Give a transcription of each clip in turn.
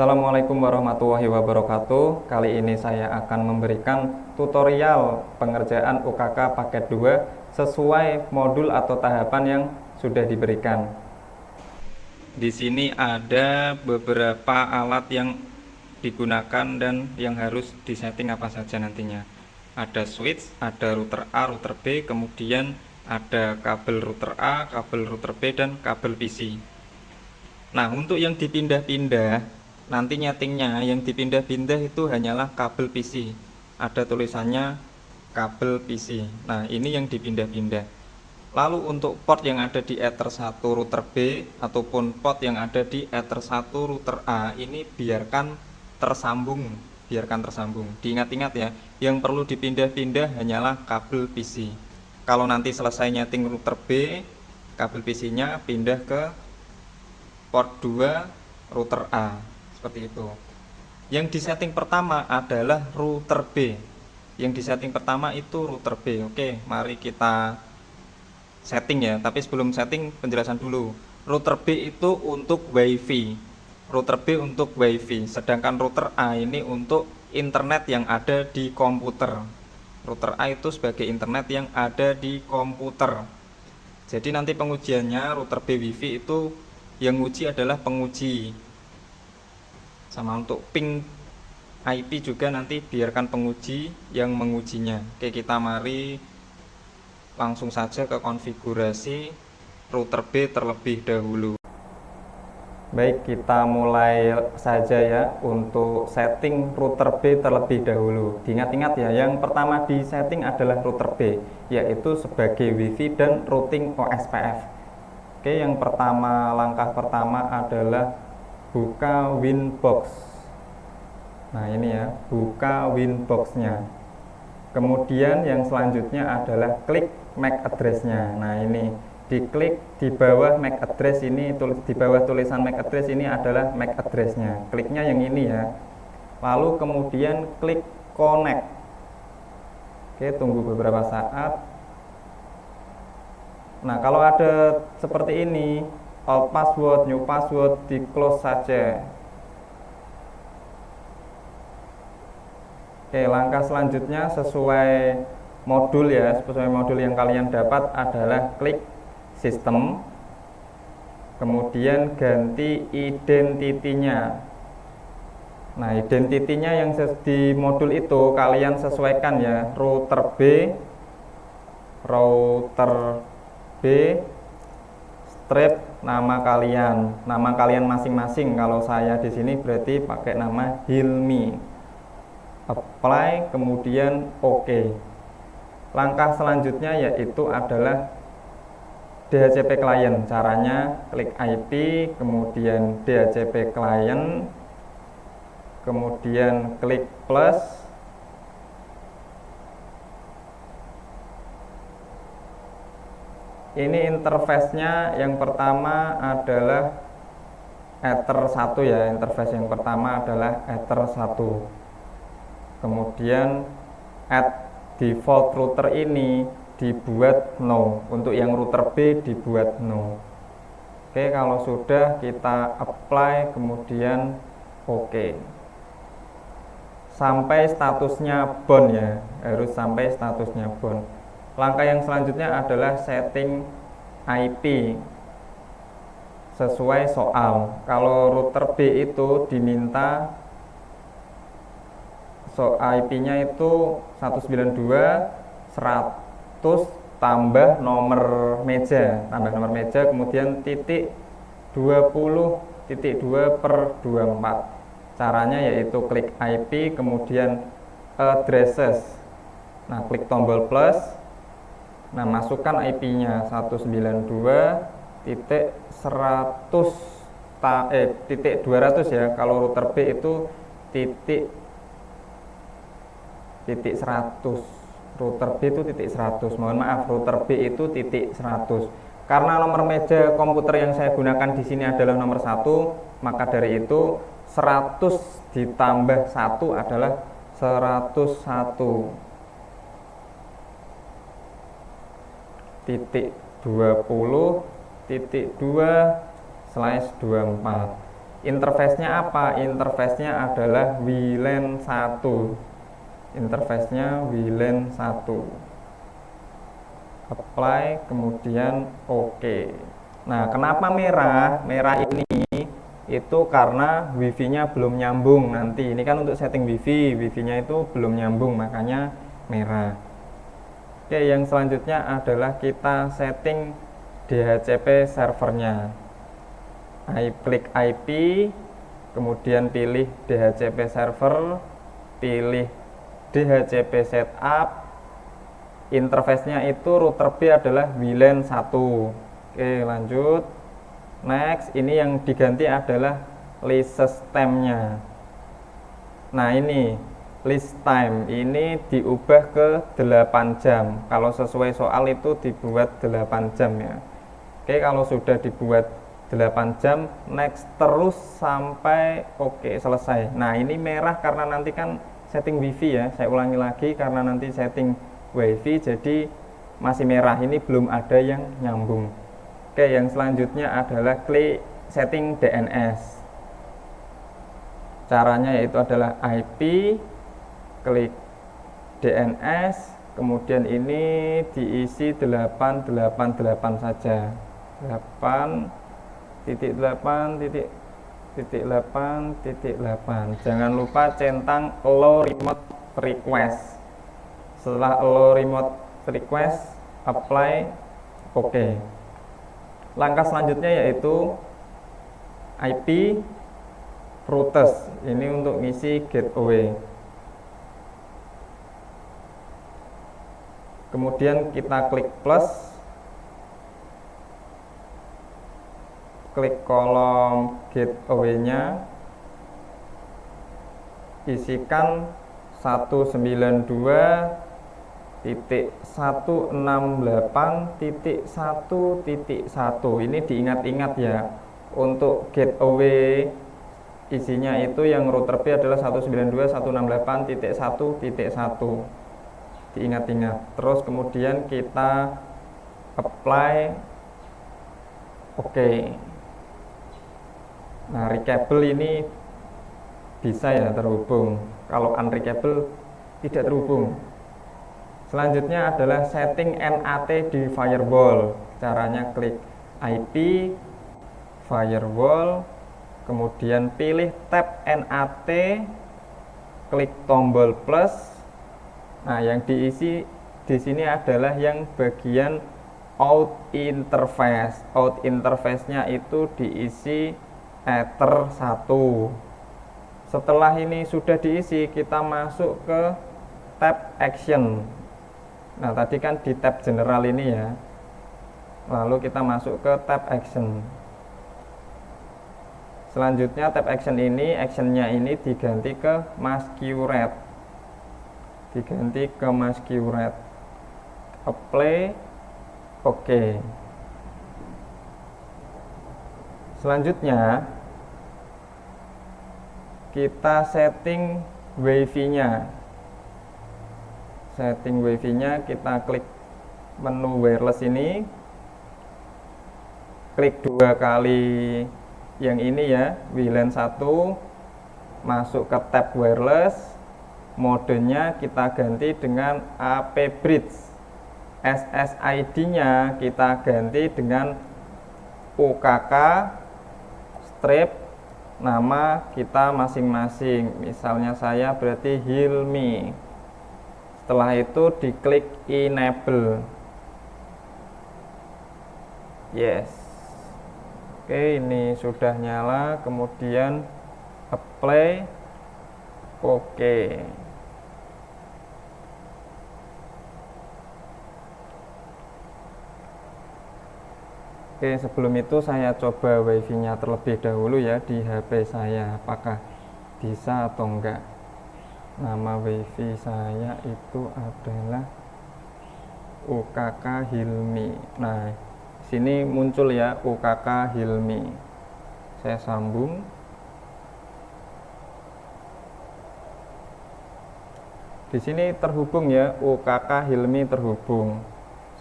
Assalamualaikum warahmatullahi wabarakatuh. Kali ini saya akan memberikan tutorial pengerjaan UKK paket 2 sesuai modul atau tahapan yang sudah diberikan. Di sini ada beberapa alat yang digunakan dan yang harus disetting apa saja nantinya. Ada switch, ada router A, router B, kemudian ada kabel router A, kabel router B, dan kabel PC. Nah, untuk yang dipindah-pindah, nanti nyetingnya yang dipindah-pindah itu hanyalah kabel PC. Ada tulisannya kabel PC. Nah, ini yang dipindah-pindah. Lalu untuk port yang ada di Ether 1 router B ataupun port yang ada di Ether 1 router A, ini biarkan tersambung. Diingat-ingat ya, yang perlu dipindah-pindah hanyalah kabel PC. Kalau nanti selesai nyeting router B, kabel PC-nya pindah ke port 2 router A, seperti itu. Yang disetting pertama adalah router B. Yang disetting pertama itu router B. Oke, mari kita setting ya. Tapi sebelum setting, penjelasan dulu. Router B itu untuk WiFi. Router B untuk WiFi. Sedangkan router A ini untuk internet yang ada di komputer. Router A itu sebagai internet yang ada di komputer. Jadi nanti pengujiannya router B WiFi itu yang uji adalah penguji. Sama untuk ping IP juga nanti biarkan penguji yang mengujinya. Oke, kita mari langsung saja ke konfigurasi router B terlebih dahulu. Baik, kita mulai saja ya untuk setting router B terlebih dahulu. Diingat-ingat ya, yang pertama di setting adalah router B, yaitu sebagai WiFi dan routing OSPF. Oke, yang pertama, langkah pertama adalah buka Winbox. Nah, ini ya, buka Winbox-nya. Kemudian yang selanjutnya adalah klik MAC address-nya. Nah, ini diklik di bawah MAC address ini, di bawah tulisan MAC address ini adalah MAC address-nya. Kliknya yang ini ya. Lalu kemudian klik connect. Oke, tunggu beberapa saat. Nah, kalau ada seperti ini, old password, new password, di close saja. Oke, langkah selanjutnya sesuai modul ya, sesuai modul yang kalian dapat adalah klik sistem, kemudian ganti identitinya. Nah, identitinya yang di modul itu kalian sesuaikan ya, router B strip nama kalian masing-masing. Kalau saya di sini berarti pakai nama Hilmi. Apply, kemudian OK. Langkah selanjutnya yaitu adalah DHCP client. Caranya klik IP, kemudian DHCP client, kemudian klik plus. Ini interface-nya yang pertama adalah Ether 1 ya, interface yang pertama adalah Ether 1. Kemudian add default router ini dibuat no, untuk yang router B dibuat no. Oke, kalau sudah kita apply, kemudian OK. Sampai statusnya bound ya, harus sampai statusnya bound. Langkah yang selanjutnya adalah setting IP sesuai soal. Kalau router B itu diminta IP-nya itu 192.100 tambah nomor meja, kemudian titik 20.2/24. Caranya yaitu klik IP, kemudian addresses. Nah, klik tombol plus. Nah, masukkan IP-nya 192.100 ya. Kalau router B itu titik 100. Router B itu titik 100. Mohon maaf, router B itu titik 100. Karena nomor meja komputer yang saya gunakan di sini adalah nomor 1, maka dari itu 100 ditambah 1 adalah 101. Titik 20.2/24. Interface-nya apa? Interface-nya adalah WLAN 1. Interface-nya WLAN 1. Apply, kemudian OK. Nah, kenapa merah? Merah ini itu karena wifi-nya belum nyambung. Nanti ini kan untuk setting wifi-nya itu belum nyambung, makanya merah. Oke, yang selanjutnya adalah kita setting DHCP servernya. Klik IP, kemudian pilih DHCP server, pilih DHCP setup. Interface-nya itu router B adalah WLAN 1. Oke, lanjut. Next, ini yang diganti adalah list time-nya. Nah, ini list time ini diubah ke 8 jam. Kalau sesuai soal itu dibuat 8 jam ya. Oke, kalau sudah dibuat 8 jam, next terus sampai oke, selesai. Nah, ini merah karena nanti kan setting wifi ya. Saya ulangi lagi, karena nanti setting wifi jadi masih merah, ini belum ada yang nyambung. Oke, yang selanjutnya adalah klik setting DNS. Caranya yaitu adalah IP, klik DNS, kemudian ini diisi 888 saja. 8.8.8.8. Jangan lupa centang allow remote request. Setelah allow remote request, apply, OK. Langkah selanjutnya yaitu IP routers. Ini untuk ngisi gateway. Kemudian kita klik plus, klik kolom gateway-nya, isikan 192.168.1.1. Ini diingat-ingat ya, untuk gateway isinya itu yang router B adalah 192.168.1.1. Diingat-ingat. Terus kemudian kita apply, OK. Nah, reachable ini bisa ya terhubung. Kalau unreachable tidak terhubung. Selanjutnya adalah setting NAT di firewall. Caranya klik IP, firewall, kemudian pilih tab NAT, klik tombol plus. Nah, yang diisi di sini adalah yang bagian out interface. Out interface-nya itu diisi ether 1. Setelah ini sudah diisi, kita masuk ke tab action. Nah, tadi kan di tab general ini ya. Lalu kita masuk ke tab action. Selanjutnya tab action ini, actionnya ini diganti ke masquerade. Diganti ke masquerade. Apply, OK. Selanjutnya kita setting wifi-nya. Setting wifi-nya, kita klik menu wireless ini, klik 2 kali yang ini ya, WLAN 1, masuk ke tab wireless, modenya kita ganti dengan AP Bridge. SSID-nya kita ganti dengan UKK strip, nama kita masing-masing. Misalnya saya berarti Hilmi. Setelah itu diklik enable. Yes. Oke, ini sudah nyala. Kemudian apply, OK. Oke, sebelum itu saya coba wifi-nya terlebih dahulu ya di HP saya, apakah bisa atau enggak. Nama wifi saya itu adalah UKK Hilmi. Nah, sini muncul ya UKK Hilmi. Saya sambung. Di sini terhubung ya, UKK Hilmi terhubung.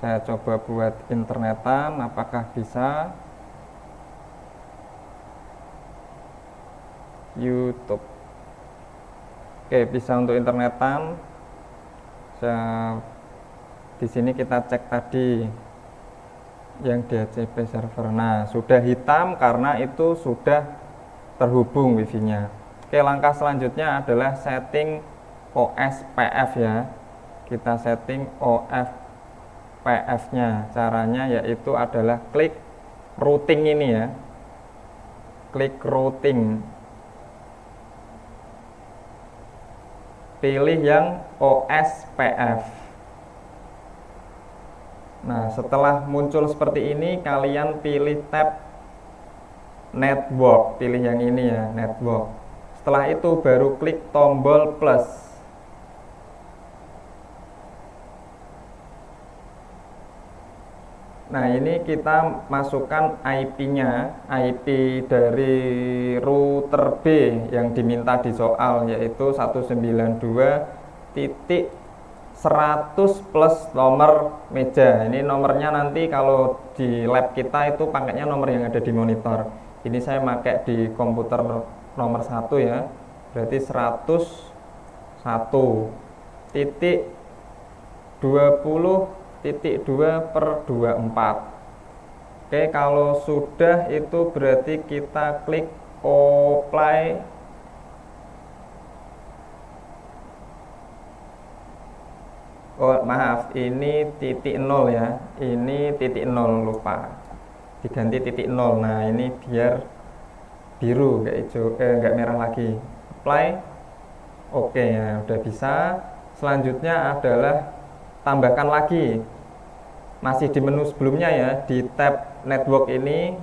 Saya coba buat internetan, apakah bisa? YouTube. Oke, bisa untuk internetan. Di sini kita cek tadi yang DHCP server. Nah, sudah hitam karena itu sudah terhubung wifi-nya. Oke, langkah selanjutnya adalah setting OSPF ya. Kita setting OSPF-nya. Caranya yaitu adalah klik routing ini ya. Klik routing. Pilih yang OSPF. Nah, setelah muncul seperti ini, kalian pilih tab network, pilih yang ini ya, network. Setelah itu baru klik tombol plus. Nah, ini kita masukkan IP-nya, IP dari router B yang diminta di soal, yaitu 192.100 plus nomor meja. Ini nomornya nanti kalau di lab kita itu pakainya nomor yang ada di monitor. Ini saya pakai di komputer nomor 1 ya. Berarti 101.20.2/24. Oke, kalau sudah itu berarti kita klik apply. Oh maaf, ini titik 0 ya. Ini titik 0, lupa diganti titik 0. Nah ini biar biru, nggak hijau, nggak merah lagi. Apply. Oke ya, udah bisa. Selanjutnya adalah tambahkan lagi. Masih di menu sebelumnya ya, di tab network ini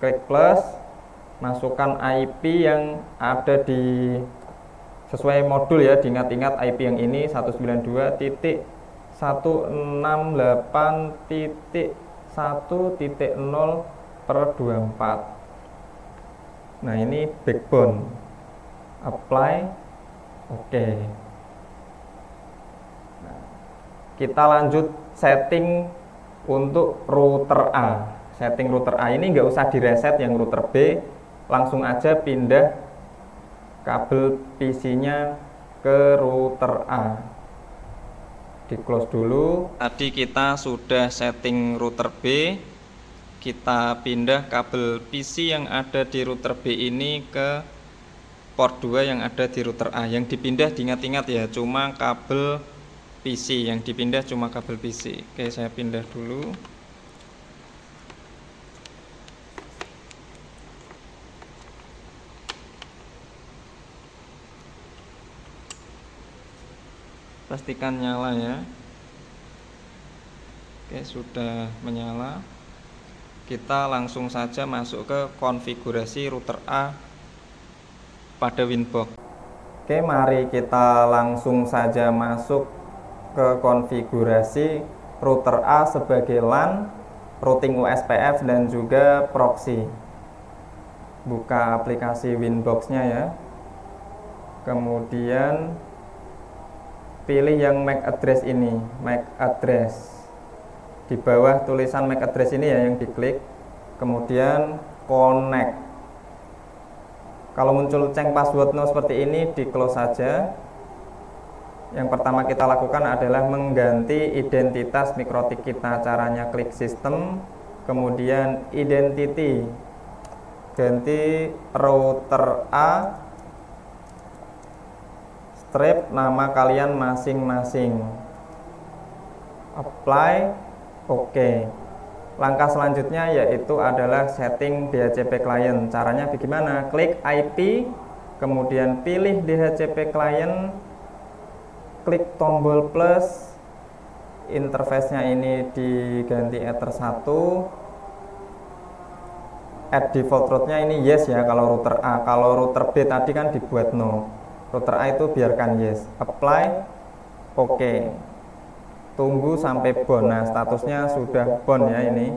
klik plus, masukkan IP yang ada di sesuai modul ya, diingat-ingat IP yang ini 192.168.1.0/24. Nah ini backbone. Apply. Oke. Nah, kita lanjut setting untuk router A. Setting router A ini nggak usah direset yang router B, langsung aja pindah kabel PC-nya ke router A. Di close dulu. Tadi kita sudah setting router B. Kita pindah kabel PC yang ada di router B ini ke port 2 yang ada di router A. Yang dipindah diingat-ingat ya, cuma kabel PC. Yang dipindah cuma kabel PC. Oke, saya pindah dulu. Pastikan nyala ya. Oke, sudah menyala. Kita langsung saja masuk ke konfigurasi router A pada Winbox. Oke, mari kita langsung saja masuk ke konfigurasi router A sebagai LAN, routing OSPF dan juga proxy. Buka aplikasi Winbox-nya ya. Kemudian pilih yang MAC address ini, MAC address. Di bawah tulisan MAC address ini ya yang diklik. Kemudian connect. Kalau muncul change password no seperti ini, di close saja. Yang pertama kita lakukan adalah mengganti identitas mikrotik kita. Caranya klik sistem, kemudian identity, ganti router A, strip nama kalian masing-masing. Apply. Oke. Langkah selanjutnya yaitu adalah setting DHCP client. Caranya bagaimana? Klik IP, kemudian pilih DHCP client, klik tombol plus, interface-nya ini diganti Ether 1, add default route-nya ini yes ya kalau router A. Kalau router B tadi kan dibuat no. Router A itu biarkan yes. Apply. Oke. Tunggu sampai bound. Nah, statusnya sudah bound ya ini.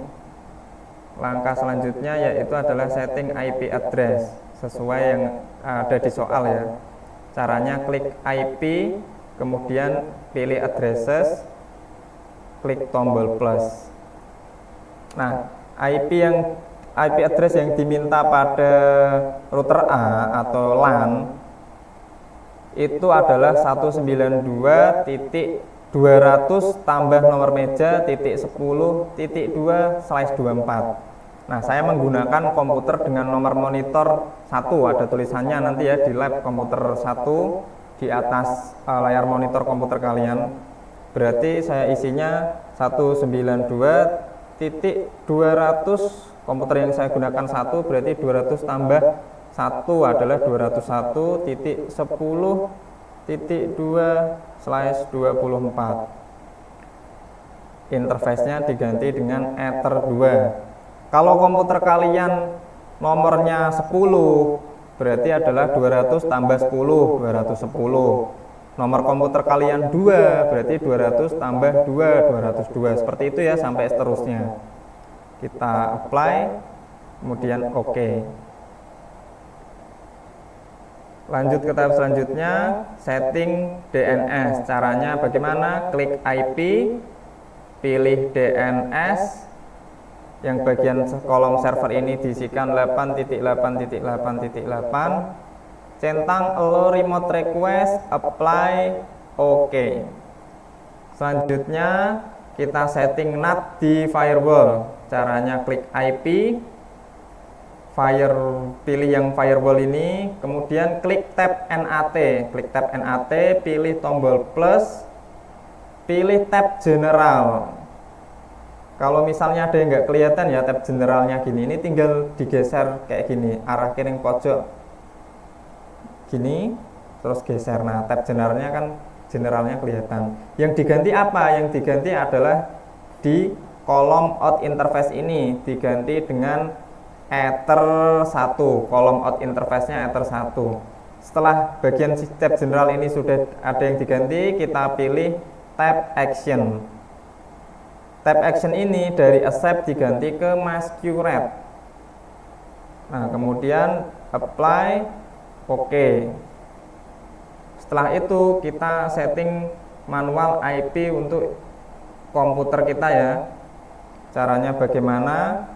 Langkah selanjutnya yaitu adalah setting IP address sesuai yang ada di soal ya. Caranya klik IP, kemudian pilih addresses, klik tombol plus. Nah, IP yang IP address yang diminta pada router A atau LAN itu adalah 192.200 tambah nomor meja titik 10.2/24. Nah, saya menggunakan komputer dengan nomor monitor 1, ada tulisannya nanti ya di lab komputer 1 di atas layar monitor komputer kalian. Berarti saya isinya 192.200, komputer yang saya gunakan 1 berarti 200 tambah 1 adalah 201.10.2/24. Interface-nya diganti dengan Ether 2. Kalau komputer kalian nomornya 10 berarti adalah 200 tambah 10, 210. Nomor komputer kalian 2 berarti 200 tambah 2, 202. Seperti itu ya sampai seterusnya. Kita apply, kemudian OK. Lanjut ke tahap selanjutnya, setting DNS. Caranya bagaimana? Klik IP, pilih DNS. Yang bagian kolom server ini diisikan 8.8.8.8. Centang allow remote request, apply, OK. Selanjutnya kita setting NAT di firewall. Caranya klik IP, pilih yang firewall ini, kemudian klik tab NAT. Klik tab NAT, pilih tombol plus, pilih tab general. Kalau misalnya ada yang nggak kelihatan ya tab generalnya gini, ini tinggal digeser kayak gini, arah kiri pojok gini, terus geser. Nah, tab generalnya kan generalnya kelihatan. Yang diganti apa? Yang diganti adalah di kolom out interface ini, diganti dengan Ether 1, kolom out interface-nya Ether 1. Setelah bagian tab general ini sudah ada yang diganti, kita pilih tab action. Tab action ini dari accept diganti ke masquerade. Nah, kemudian apply, OK. Setelah itu kita setting manual IP untuk komputer kita ya. Caranya bagaimana?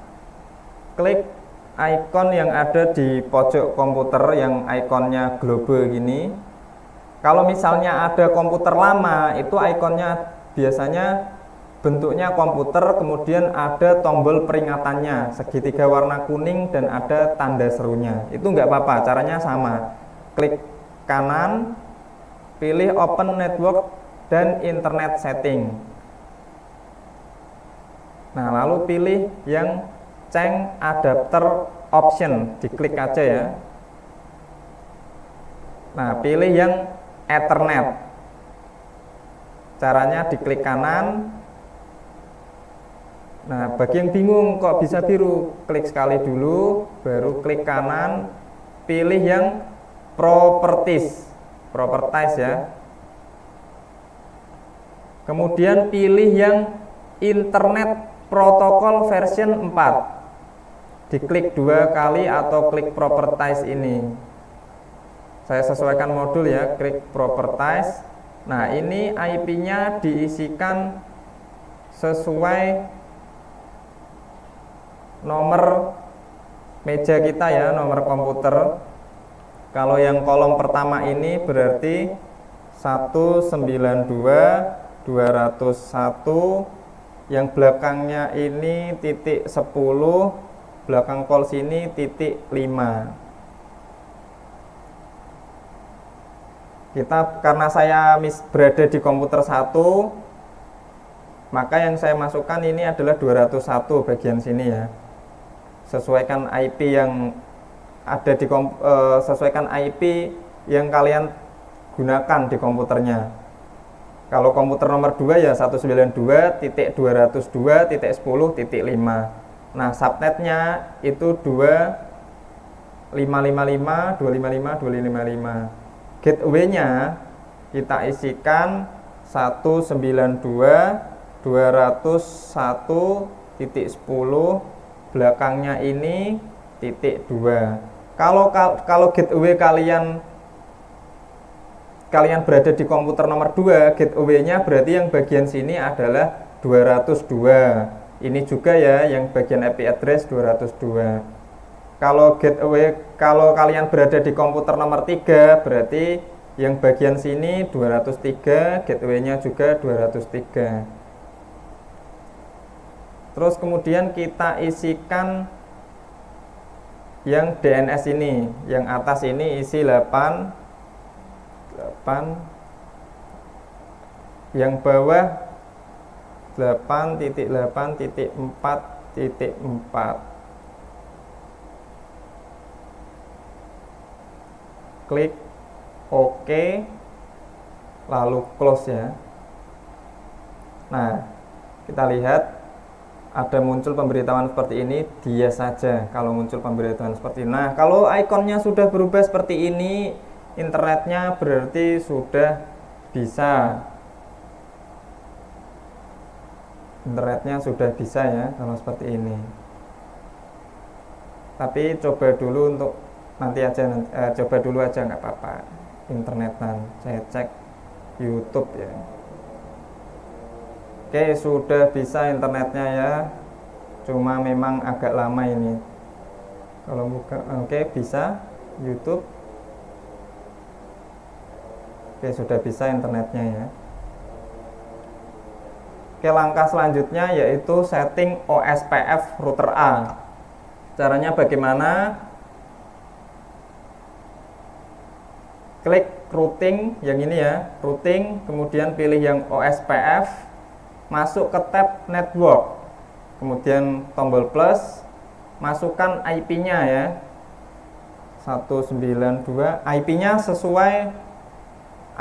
Klik icon yang ada di pojok komputer yang ikonnya globe gini. Kalau misalnya ada komputer lama, itu ikonnya biasanya bentuknya komputer, kemudian ada tombol peringatannya segitiga warna kuning dan ada tanda serunya. Itu nggak apa-apa, caranya sama. Klik kanan, pilih open network dan internet setting. Nah, lalu pilih yang change adapter option, diklik aja ya. Nah, pilih yang Ethernet. Caranya diklik kanan. Nah, bagi yang bingung kok bisa biru, klik sekali dulu, baru klik kanan, pilih yang properties ya. Kemudian pilih yang internet protokol version 4. Diklik 2 kali atau klik properties ini. Saya sesuaikan modul ya, klik properties. Nah, ini IP-nya diisikan sesuai nomor meja kita ya, nomor komputer. Kalau yang kolom pertama ini berarti 192.201, yang belakangnya ini titik 10, belakang kol sini titik 5. Karena saya berada di komputer 1, maka yang saya masukkan ini adalah 201 bagian sini ya. Sesuaikan IP yang ada di sesuaikan IP yang kalian gunakan di komputernya. Kalau komputer nomor 2 ya 192.202.10.5. Nah, subnetnya itu 2555, gateway-nya kita isikan 192.201.10, belakangnya ini titik 2. Kalau gateway kalian berada di komputer nomor 2, gateway-nya berarti yang bagian sini adalah 202. Ini juga ya yang bagian IP address 202. Kalau gateway, kalau kalian berada di komputer nomor 3, berarti yang bagian sini 203, gateway-nya juga 203. Terus kemudian kita isikan yang DNS ini, yang atas ini isi 8, yang bawah 8.8.4.4. Klik OK, lalu close ya. Nah, kita lihat ada muncul pemberitahuan seperti ini, dia saja kalau muncul pemberitahuan seperti ini. Nah, kalau ikonnya sudah berubah seperti ini, internetnya berarti sudah bisa. Internetnya sudah bisa ya kalau seperti ini. Tapi coba dulu untuk nanti aja, coba dulu aja nggak apa-apa. Internetan, saya cek YouTube ya. Oke, sudah bisa internetnya ya. Cuma memang agak lama ini. Kalau buka, oke bisa YouTube. Oke, sudah bisa internetnya ya. Oke, langkah selanjutnya yaitu setting OSPF router A. Caranya bagaimana? Klik routing yang ini ya, routing, kemudian pilih yang OSPF, masuk ke tab network, kemudian tombol plus, masukkan IP-nya ya, 192, IP-nya sesuai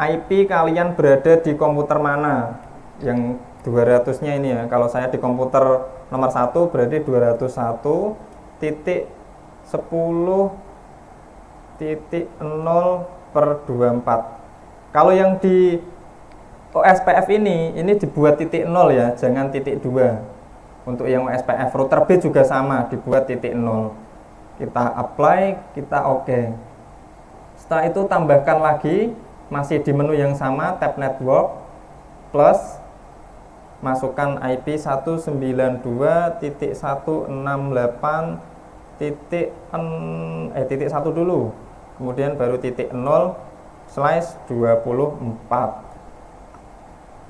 IP kalian berada di komputer mana, yang 200-nya ini ya. Kalau saya di komputer nomor 1 berarti 201.10.0/24. Kalau yang di OSPF ini dibuat titik 0 ya, jangan titik 2. Untuk yang OSPF router B juga sama, dibuat titik 0. Kita apply, kita OK. Setelah itu tambahkan lagi, masih di menu yang sama, tab network plus, masukkan IP 192.168.1 dulu, kemudian baru titik 0/24.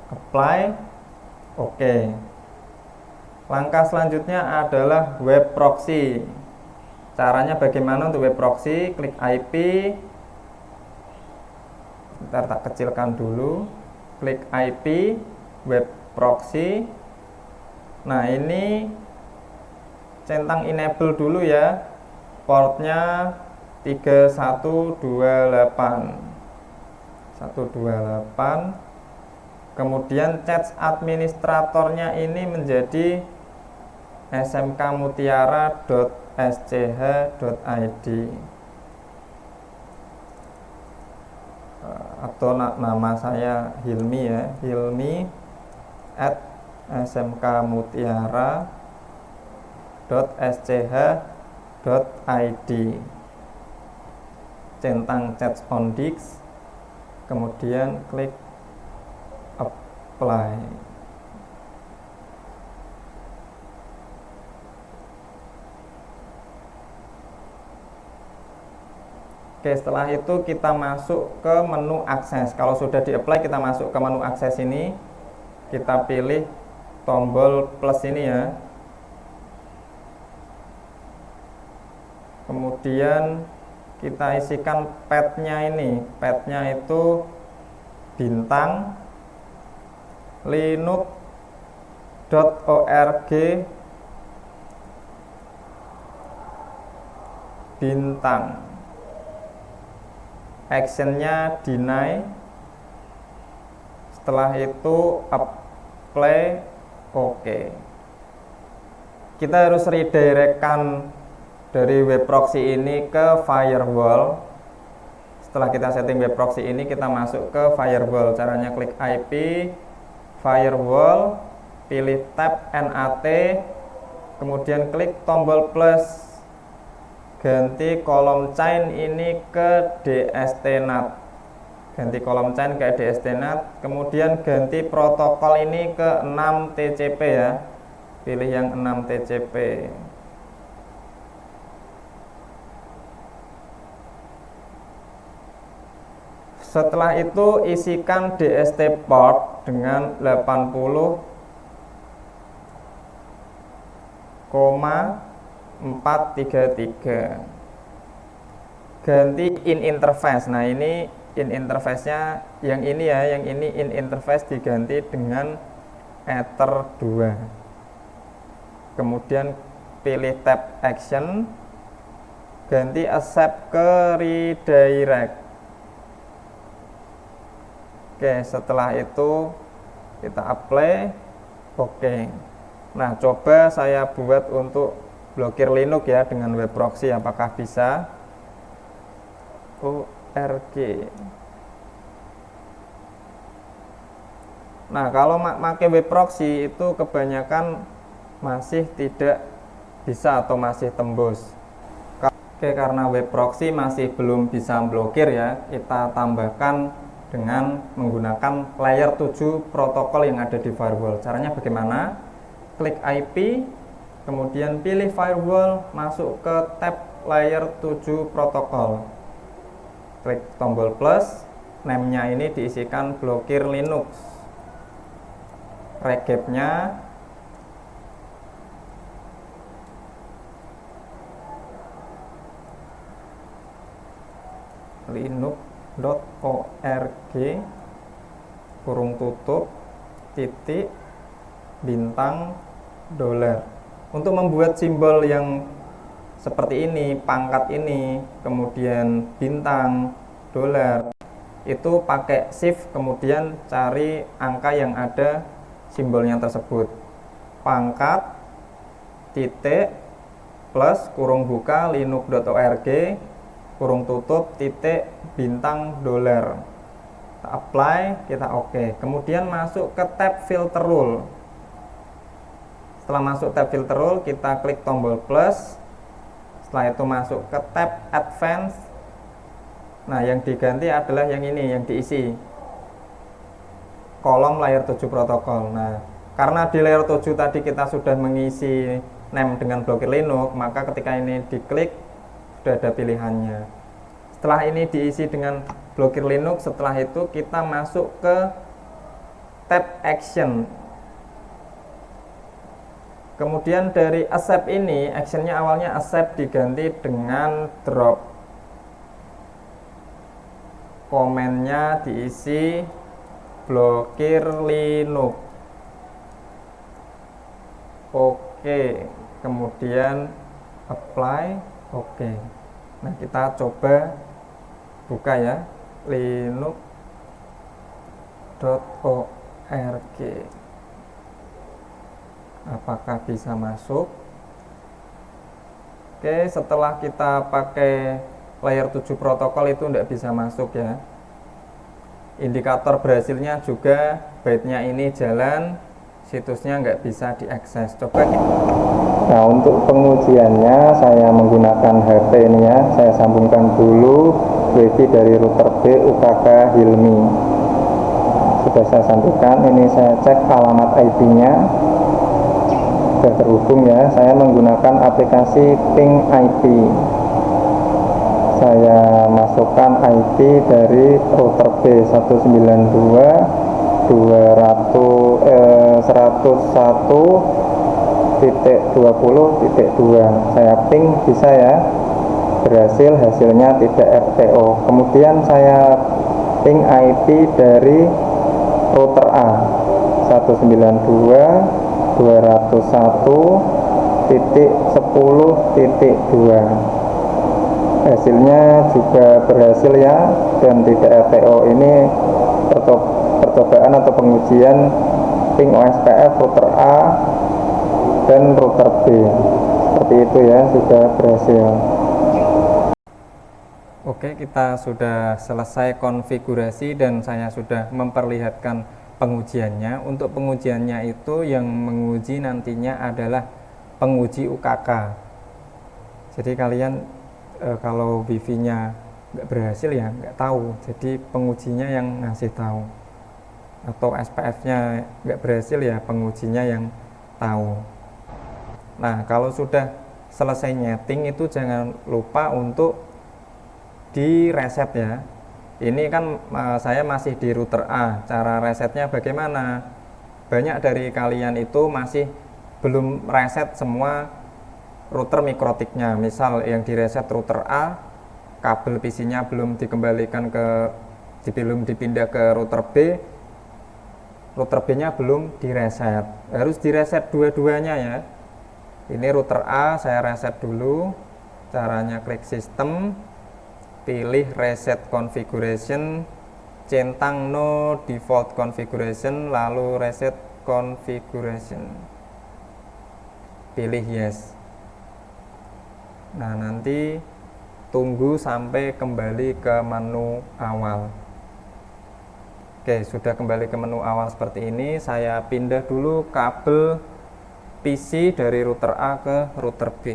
Apply, OK. Langkah selanjutnya adalah web proxy. Caranya bagaimana untuk web proxy? Klik IP, ntar tak kecilkan dulu, klik IP web proxy. Nah, ini centang enable dulu ya, portnya 3128. Kemudian cache administratornya ini menjadi smkmutiara.sch.id atau nama saya Hilmi ya, hilmi@smkmutiara.sch.id, centang cache on disk, kemudian klik apply. Oke, setelah itu kita masuk ke menu akses. Kalau sudah di apply, kita masuk ke menu akses ini, kita pilih tombol plus ini ya, kemudian kita isikan path-nya ini. Path-nya itu bintang linux.org bintang, actionnya deny, setelah itu apply, OK. Kita harus redirectkan dari web proxy ini ke firewall. Setelah kita setting web proxy ini, kita masuk ke firewall. Caranya klik IP firewall, pilih tab NAT, kemudian klik tombol plus, ganti kolom chain ini ke DSTNAT, ganti kolom chain ke DSTNAT, kemudian ganti protokol ini ke 6TCP ya, pilih yang 6 TCP. Setelah itu isikan DST port dengan 80,433. Ganti in interface. Nah, ini in interface-nya yang ini ya, yang ini in interface diganti dengan Ether 2. Kemudian pilih tab action, ganti accept ke redirect. Oke, setelah itu kita apply. Oke. Nah, coba saya buat untuk blokir Linux ya dengan web proxy, apakah bisa? ORG. Nah, kalau pakai web proxy itu kebanyakan masih tidak bisa atau masih tembus. Oke, karena web proxy masih belum bisa blokir ya, kita tambahkan dengan menggunakan layer 7 protokol yang ada di firewall. Caranya bagaimana? Klik IP, kemudian pilih firewall, masuk ke tab layer 7 protokol. Klik tombol plus, name-nya ini diisikan blokir Linux. Regep-nya linux.org kurung tutup titik bintang $. Untuk membuat simbol yang seperti ini, pangkat ini, kemudian bintang, $, itu pakai shift kemudian cari angka yang ada simbolnya tersebut. Pangkat titik plus kurung buka linux.org kurung tutup titik bintang $. Kita apply, kita oke. Kemudian masuk ke tab filter rule. Setelah masuk tab filter rule, kita klik tombol plus. Setelah itu masuk ke tab advance. Nah, yang diganti adalah yang ini, yang diisi kolom layer 7 protokol. Nah, karena di layer 7 tadi kita sudah mengisi name dengan blokir Linux, maka ketika ini diklik sudah ada pilihannya. Setelah ini diisi dengan blokir Linux, setelah itu kita masuk ke tab action. Kemudian dari accept ini, actionnya awalnya accept diganti dengan drop. Komennya diisi blokir Linux. Oke, kemudian apply. Oke. Nah, kita coba buka ya linux.org. Apakah bisa masuk? Oke, setelah kita pakai layer 7 protokol itu tidak bisa masuk ya. Indikator berhasilnya juga byte-nya ini jalan, situsnya nggak bisa diakses. Coba kita. Nah, untuk pengujiannya saya menggunakan HP ini ya. Saya sambungkan dulu WiFi dari router B UKK Hilmi. Sudah saya sambungkan. Ini saya cek alamat IP-nya. Sudah terhubung ya. Saya menggunakan aplikasi Ping IP. Saya masukkan IP dari router B 192.101.20.2. Saya ping bisa ya, berhasil, hasilnya tidak RTO. Kemudian saya ping IP dari router A 192.201.10.2. hasilnya juga berhasil ya, dan tidak RTO. Ini percobaan atau pengujian ping OSPF router A dan router B. Seperti itu ya, sudah berhasil. Oke, kita sudah selesai konfigurasi dan saya sudah memperlihatkan pengujiannya. Untuk pengujiannya itu yang menguji nantinya adalah penguji UKK. Jadi kalian kalau wifi-nya nggak berhasil ya nggak tahu, jadi pengujinya yang ngasih tahu, atau SPF-nya nggak berhasil ya pengujinya yang tahu. Nah, kalau sudah selesai nyeting itu jangan lupa untuk di reset ya. Ini kan saya masih di router A. Cara resetnya bagaimana? Banyak dari kalian itu masih belum reset semua router mikrotiknya. Misal yang direset router A, kabel PC-nya belum dikembalikan belum dipindah ke router B, router B-nya belum direset. Harus direset dua-duanya ya. Ini router A, saya reset dulu. Caranya klik sistem, pilih reset configuration, centang no default configuration, lalu reset configuration. Pilih yes. Nah, nanti tunggu sampai kembali ke menu awal. Oke, sudah kembali ke menu awal seperti ini. Saya pindah dulu kabel PC dari router A ke router B.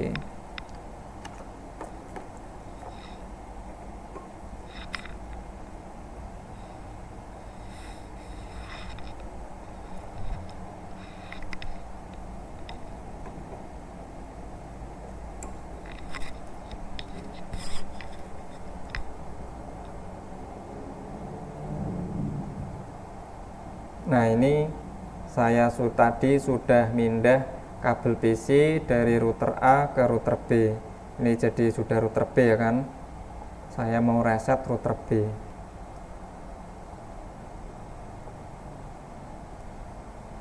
Nah, ini saya tadi sudah mindah kabel PC dari router A ke router B. Ini jadi sudah router B ya kan. Saya mau reset router B.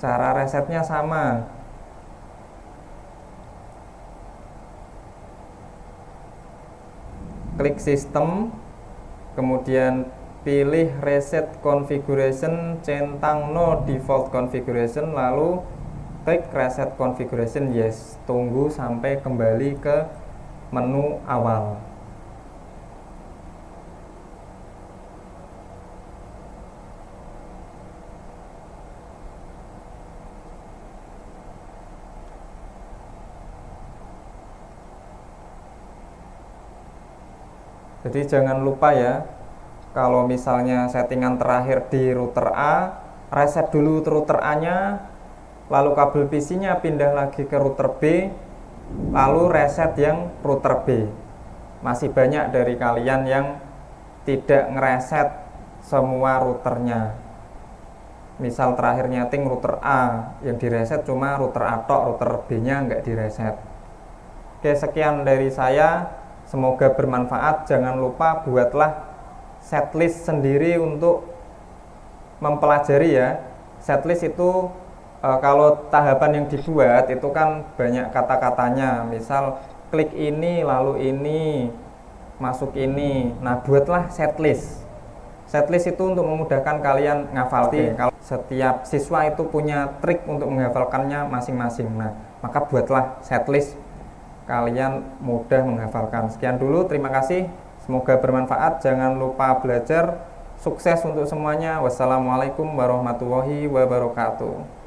Cara resetnya sama. Klik sistem, kemudian pilih reset configuration, centang no default configuration, lalu klik reset configuration yes. Tunggu sampai kembali ke menu awal. Jadi jangan lupa ya, kalau misalnya settingan terakhir di router A, reset dulu router A-nya, lalu kabel PC-nya pindah lagi ke router B, lalu reset yang router B. Masih banyak dari kalian yang tidak ngereset semua routernya. Misal terakhir nyeting router A, yang direset cuma router A tok, router B-nya nggak direset. Oke, sekian dari saya. Semoga bermanfaat. Jangan lupa buatlah setlist sendiri untuk mempelajari ya. Setlist itu kalau tahapan yang dibuat itu kan banyak kata-katanya. Misal klik ini, lalu ini, masuk ini. Nah, buatlah setlist. Setlist itu untuk memudahkan kalian ngafal. Kalau setiap siswa itu punya trik untuk menghafalkannya masing-masing. Nah, maka buatlah setlist, kalian mudah menghafalkan. Sekian dulu, terima kasih. Semoga bermanfaat. Jangan lupa belajar. Sukses untuk semuanya. Wassalamualaikum warahmatullahi wabarakatuh.